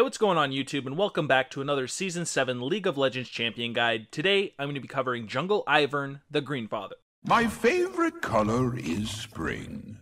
what's going on YouTube, and welcome back to another Season 7 League of Legends Champion Guide. Today, I'm going to be covering Jungle Ivern, the Green Father. My favorite color is spring.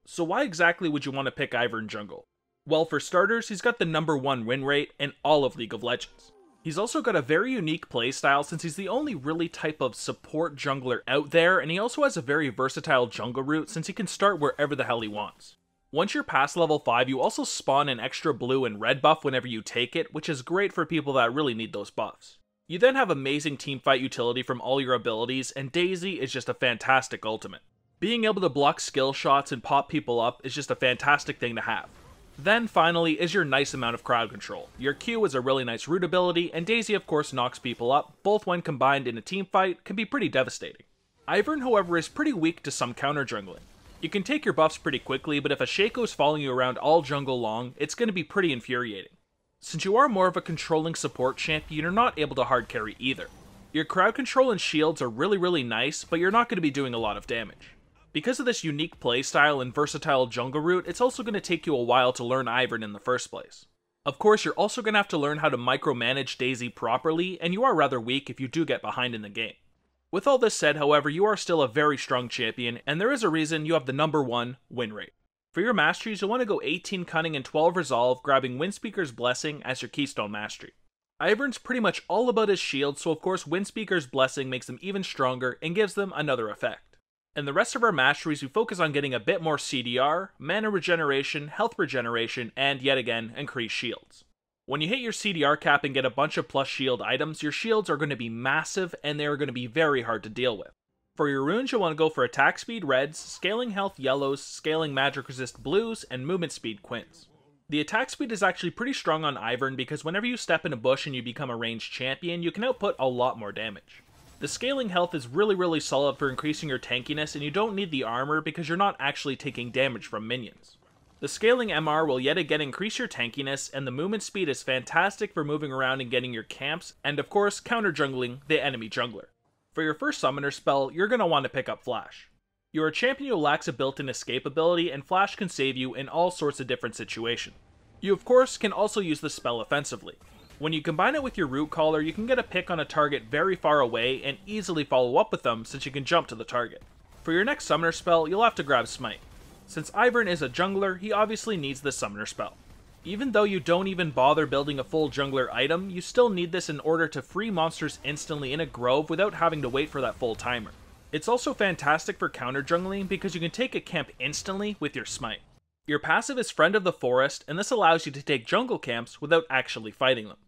So why exactly would you want to pick Ivern Jungle? Well, for starters, he's got the #1 win rate in all of League of Legends. He's also got a very unique playstyle since he's the only really type of support jungler out there, and he also has a very versatile jungle route since he can start wherever the hell he wants. Once you're past level 5, you also spawn an extra blue and red buff whenever you take it, which is great for people that really need those buffs. You then have amazing teamfight utility from all your abilities, and Daisy is just a fantastic ultimate. Being able to block skill shots and pop people up is just a fantastic thing to have. Then finally is your nice amount of crowd control. Your Q is a really nice root ability, and Daisy of course knocks people up, both when combined in a teamfight can be pretty devastating. Ivern however is pretty weak to some counter jungling. You can take your buffs pretty quickly, but if a Shaco's following you around all jungle long, it's going to be pretty infuriating. Since you are more of a controlling support champion, you're not able to hard carry either. Your crowd control and shields are really nice, but you're not going to be doing a lot of damage. Because of this unique playstyle and versatile jungle route, it's also going to take you a while to learn Ivern in the first place. Of course, you're also going to have to learn how to micromanage Daisy properly, and you are rather weak if you do get behind in the game. With all this said, however, you are still a very strong champion, and there is a reason you have the #1 win rate. For your masteries, you'll want to go 18 Cunning and 12 Resolve, grabbing Windspeaker's Blessing as your keystone mastery. Ivern's pretty much all about his shield, so of course Windspeaker's Blessing makes them even stronger and gives them another effect. In the rest of our masteries, we focus on getting a bit more CDR, mana regeneration, health regeneration, and yet again, increased shields. When you hit your CDR cap and get a bunch of plus shield items, your shields are going to be massive and they are going to be very hard to deal with. For your runes, you'll want to go for attack speed reds, scaling health yellows, scaling magic resist blues, and movement speed quins. The attack speed is actually pretty strong on Ivern because whenever you step in a bush and you become a ranged champion, you can output a lot more damage. The scaling health is really solid for increasing your tankiness, and you don't need the armor because you're not actually taking damage from minions. The scaling MR will yet again increase your tankiness, and the movement speed is fantastic for moving around and getting your camps, and of course counter jungling the enemy jungler. For your first summoner spell, you're going to want to pick up Flash. You're a champion who lacks a built-in escape ability, and Flash can save you in all sorts of different situations. You of course can also use the spell offensively. When you combine it with your root caller, you can get a pick on a target very far away and easily follow up with them since you can jump to the target. For your next summoner spell, you'll have to grab Smite. Since Ivern is a jungler, he obviously needs this summoner spell. Even though you don't even bother building a full jungler item, you still need this in order to free monsters instantly in a grove without having to wait for that full timer. It's also fantastic for counter jungling because you can take a camp instantly with your Smite. Your passive is Friend of the Forest, and this allows you to take jungle camps without actually fighting them.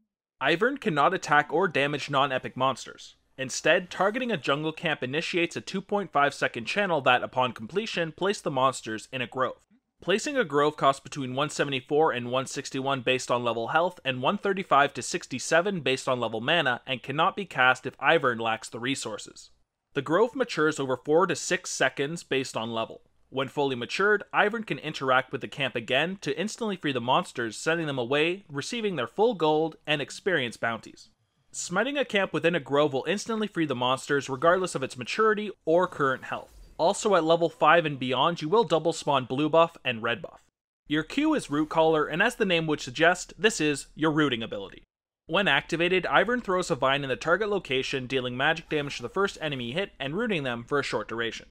Ivern cannot attack or damage non-epic monsters. Instead, targeting a jungle camp initiates a 2.5 second channel that, upon completion, place the monsters in a grove. Placing a grove costs between 174 and 161 based on level health, and 135 to 67 based on level mana, and cannot be cast if Ivern lacks the resources. The grove matures over 4 to 6 seconds based on level. When fully matured, Ivern can interact with the camp again to instantly free the monsters, sending them away, receiving their full gold and experience bounties. Smiting a camp within a grove will instantly free the monsters regardless of its maturity or current health. Also at level 5 and beyond, you will double spawn blue buff and red buff. Your Q is Root Caller, and as the name would suggest, this is your rooting ability. When activated, Ivern throws a vine in the target location, dealing magic damage to the first enemy hit and rooting them for a short duration.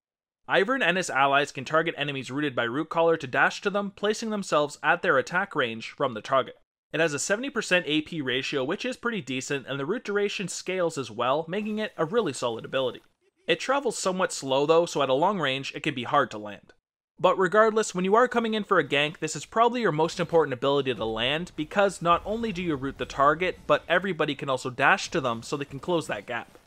Ivern and his allies can target enemies rooted by Root Caller to dash to them, placing themselves at their attack range from the target. It has a 70% AP ratio, which is pretty decent, and the root duration scales as well, making it a really solid ability. It travels somewhat slow though, so at a long range, it can be hard to land. But regardless, when you are coming in for a gank, this is probably your most important ability to land, because not only do you root the target, but everybody can also dash to them so they can close that gap.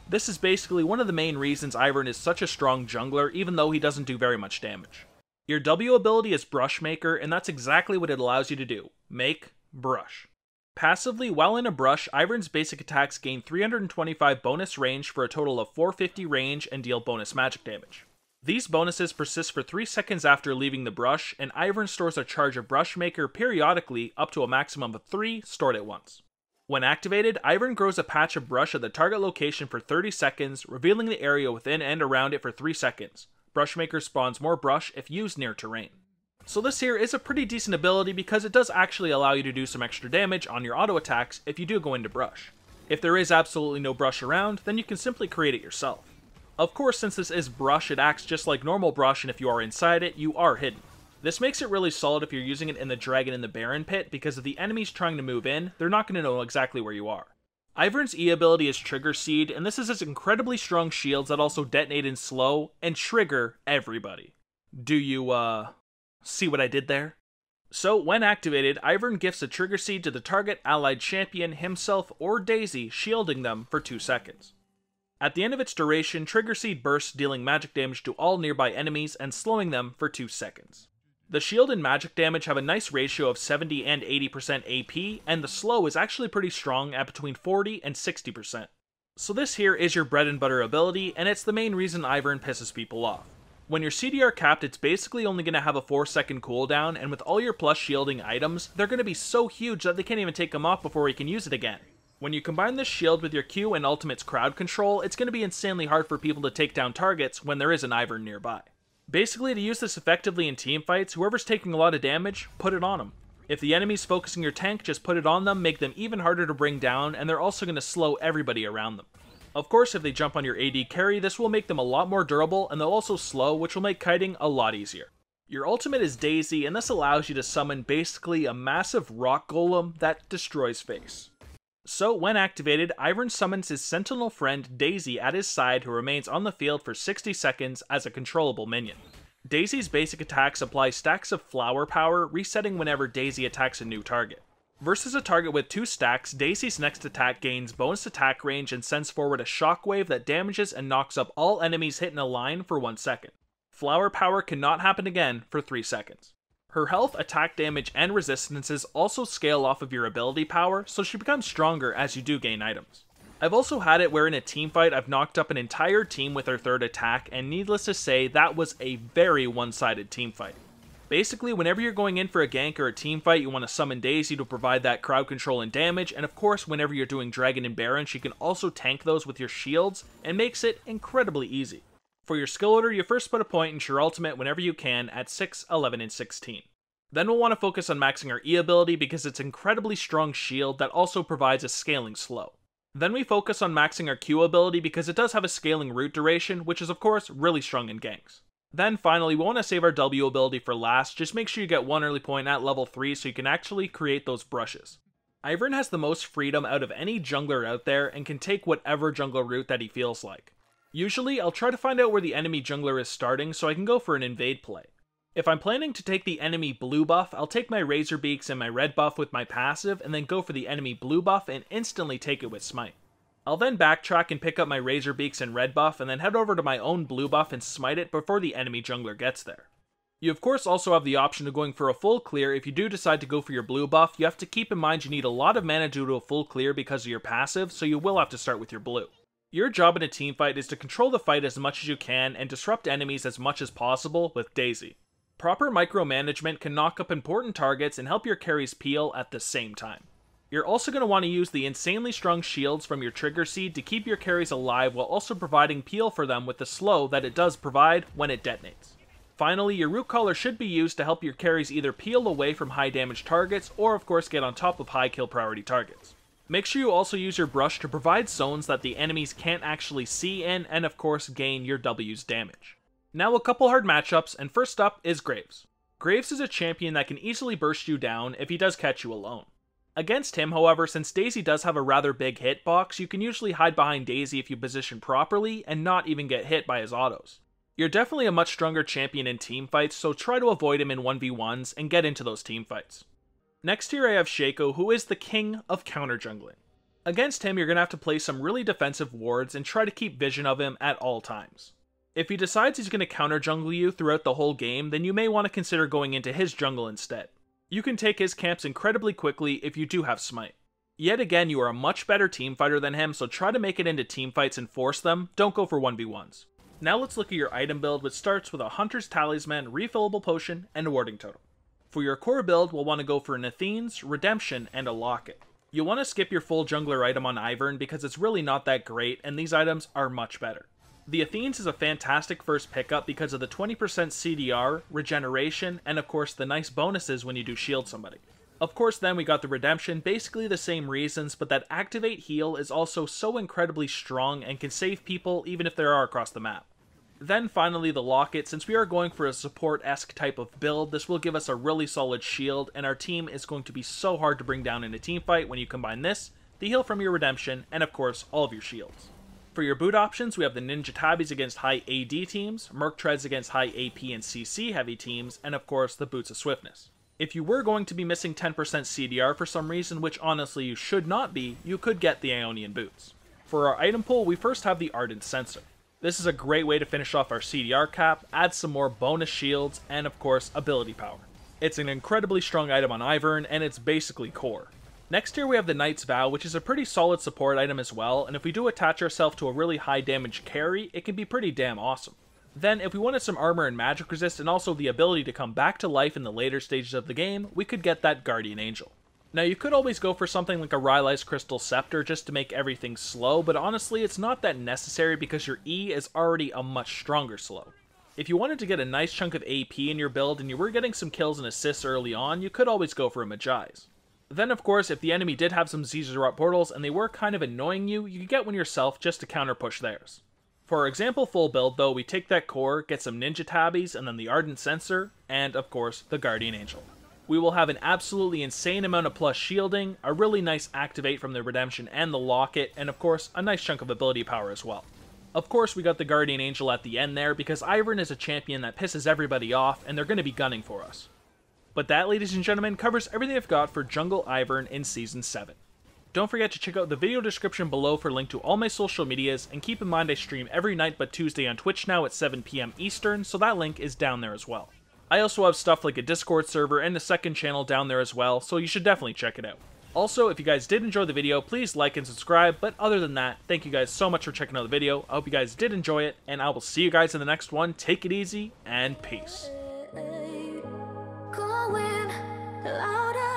This is basically one of the main reasons Ivern is such a strong jungler, even though he doesn't do very much damage. Your W ability is Brush Maker, and that's exactly what it allows you to do. Make, brush. Passively, while in a brush, Ivern's basic attacks gain 325 bonus range for a total of 450 range and deal bonus magic damage. These bonuses persist for 3 seconds after leaving the brush, and Ivern stores a charge of Brush Maker periodically up to a maximum of 3 stored at once. When activated, Ivern grows a patch of brush at the target location for 30 seconds, revealing the area within and around it for 3 seconds. Brushmaker spawns more brush if used near terrain. So this here is a pretty decent ability because it does actually allow you to do some extra damage on your auto attacks if you do go into brush. If there is absolutely no brush around, then you can simply create it yourself. Of course, since this is brush, it acts just like normal brush, and if you are inside it, you are hidden. This makes it really solid if you're using it in the Dragon and the Baron pit, because if the enemy's trying to move in, they're not going to know exactly where you are. Ivern's E ability is Trigger Seed, and this is his incredibly strong shields that also detonate in slow and trigger everybody. Do you, see what I did there? So, when activated, Ivern gifts a Trigger Seed to the target allied champion, himself, or Daisy, shielding them for 2 seconds. At the end of its duration, Trigger Seed bursts, dealing magic damage to all nearby enemies and slowing them for 2 seconds. The shield and magic damage have a nice ratio of 70 and 80% AP, and the slow is actually pretty strong at between 40 and 60%. So this here is your bread and butter ability, and it's the main reason Ivern pisses people off. When your CDR capped, it's basically only going to have a 4-second cooldown, and with all your plus shielding items, they're going to be so huge that they can't even take them off before you can use it again. When you combine this shield with your Q and ultimate's crowd control, it's going to be insanely hard for people to take down targets when there is an Ivern nearby. Basically, to use this effectively in teamfights, whoever's taking a lot of damage, put it on them. If the enemy's focusing your tank, just put it on them, make them even harder to bring down, and they're also going to slow everybody around them. Of course, if they jump on your AD carry, this will make them a lot more durable, and they'll also slow, which will make kiting a lot easier. Your ultimate is Daisy, and this allows you to summon basically a massive rock golem that destroys face. So, when activated, Ivern summons his sentinel friend Daisy at his side, who remains on the field for 60 seconds as a controllable minion. Daisy's basic attacks apply stacks of flower power, resetting whenever Daisy attacks a new target. Versus a target with 2 stacks, Daisy's next attack gains bonus attack range and sends forward a shockwave that damages and knocks up all enemies hit in a line for 1 second. Flower power cannot happen again for 3 seconds. Her health, attack damage, and resistances also scale off of your ability power, so she becomes stronger as you do gain items. I've also had it where in a teamfight I've knocked up an entire team with her 3rd attack, and needless to say, that was a very one-sided teamfight. Basically, whenever you're going in for a gank or a teamfight, you want to summon Daisy to provide that crowd control and damage, and of course, whenever you're doing Dragon and Baron, she can also tank those with your shields, and makes it incredibly easy. For your skill order, you first put a point into your ultimate whenever you can at 6, 11, and 16. Then we'll want to focus on maxing our E ability because it's an incredibly strong shield that also provides a scaling slow. Then we focus on maxing our Q ability because it does have a scaling root duration, which is of course really strong in ganks. Then finally, we want to save our W ability for last, just make sure you get 1 early point at level 3 so you can actually create those brushes. Ivern has the most freedom out of any jungler out there and can take whatever jungler route that he feels like. Usually, I'll try to find out where the enemy jungler is starting so I can go for an invade play. If I'm planning to take the enemy blue buff, I'll take my Razor Beaks and my red buff with my passive and then go for the enemy blue buff and instantly take it with Smite. I'll then backtrack and pick up my Razor Beaks and red buff and then head over to my own blue buff and smite it before the enemy jungler gets there. You of course also have the option of going for a full clear. If you do decide to go for your blue buff, you have to keep in mind you need a lot of mana due to a full clear because of your passive, so you will have to start with your blue. Your job in a teamfight is to control the fight as much as you can and disrupt enemies as much as possible with Daisy. Proper micromanagement can knock up important targets and help your carries peel at the same time. You're also going to want to use the insanely strong shields from your Trigger Seed to keep your carries alive while also providing peel for them with the slow that it does provide when it detonates. Finally, your Root Collar should be used to help your carries either peel away from high damage targets or of course get on top of high kill priority targets. Make sure you also use your brush to provide zones that the enemies can't actually see in and of course gain your W's damage. Now a couple hard matchups, and first up is Graves. Graves is a champion that can easily burst you down if he does catch you alone. Against him, however, since Daisy does have a rather big hitbox, you can usually hide behind Daisy if you position properly and not even get hit by his autos. You're definitely a much stronger champion in teamfights, so try to avoid him in 1v1s and get into those teamfights. Next here I have Shaco, who is the king of counter jungling. Against him, you're going to have to play some really defensive wards and try to keep vision of him at all times. If he decides he's going to counter jungle you throughout the whole game, then you may want to consider going into his jungle instead. You can take his camps incredibly quickly if you do have Smite. Yet again, you are a much better team fighter than him, so try to make it into teamfights and force them, don't go for 1v1s. Now let's look at your item build, which starts with a Hunter's Talisman, Refillable Potion, and a Warding Totem. For your core build, we'll want to go for an Athene's, Redemption, and a Locket. You'll want to skip your full jungler item on Ivern because it's really not that great, and these items are much better. The Athenes is a fantastic first pickup because of the 20% CDR, regeneration, and of course the nice bonuses when you do shield somebody. Of course then we got the Redemption, basically the same reasons, but that Activate Heal is also so incredibly strong and can save people even if they are across the map. Then finally the Locket, since we are going for a support-esque type of build, this will give us a really solid shield, and our team is going to be so hard to bring down in a team fight when you combine this, the heal from your Redemption, and of course all of your shields. For your boot options, we have the Ninja Tabbies against high AD teams, Merc Treads against high AP and CC heavy teams, and of course the Boots of Swiftness. If you were going to be missing 10% CDR for some reason, which honestly you should not be, you could get the Ionian Boots. For our item pool, we first have the Ardent Censer. This is a great way to finish off our CDR cap, add some more bonus shields, and of course ability power. It's an incredibly strong item on Ivern, and it's basically core. Next here we have the Knight's Vow, which is a pretty solid support item as well, and if we do attach ourselves to a really high damage carry, it can be pretty damn awesome. Then, if we wanted some armor and magic resist, and also the ability to come back to life in the later stages of the game, we could get that Guardian Angel. Now, you could always go for something like a Rylai's Crystal Scepter just to make everything slow, but honestly, it's not that necessary because your E is already a much stronger slow. If you wanted to get a nice chunk of AP in your build and you were getting some kills and assists early on, you could always go for a Magi's. Then, of course, if the enemy did have some Zizarot portals and they were kind of annoying you, you could get one yourself just to counter push theirs. For our example full build, though, we take that core, get some Ninja Tabbies, and then the Ardent Censer, and, of course, the Guardian Angel. We will have an absolutely insane amount of plus shielding, a really nice activate from the Redemption and the Locket, and of course, a nice chunk of ability power as well. Of course, we got the Guardian Angel at the end there, because Ivern is a champion that pisses everybody off, and they're going to be gunning for us. But that, ladies and gentlemen, covers everything I've got for Jungle Ivern in Season 7. Don't forget to check out the video description below for a link to all my social medias, and keep in mind I stream every night but Tuesday on Twitch now at 7 PM Eastern, so that link is down there as well. I also have stuff like a Discord server and a second channel down there as well, so you should definitely check it out. Also, if you guys did enjoy the video, please like and subscribe, but other than that, thank you guys so much for checking out the video. I hope you guys did enjoy it, and I will see you guys in the next one. Take it easy, and peace. Going louder.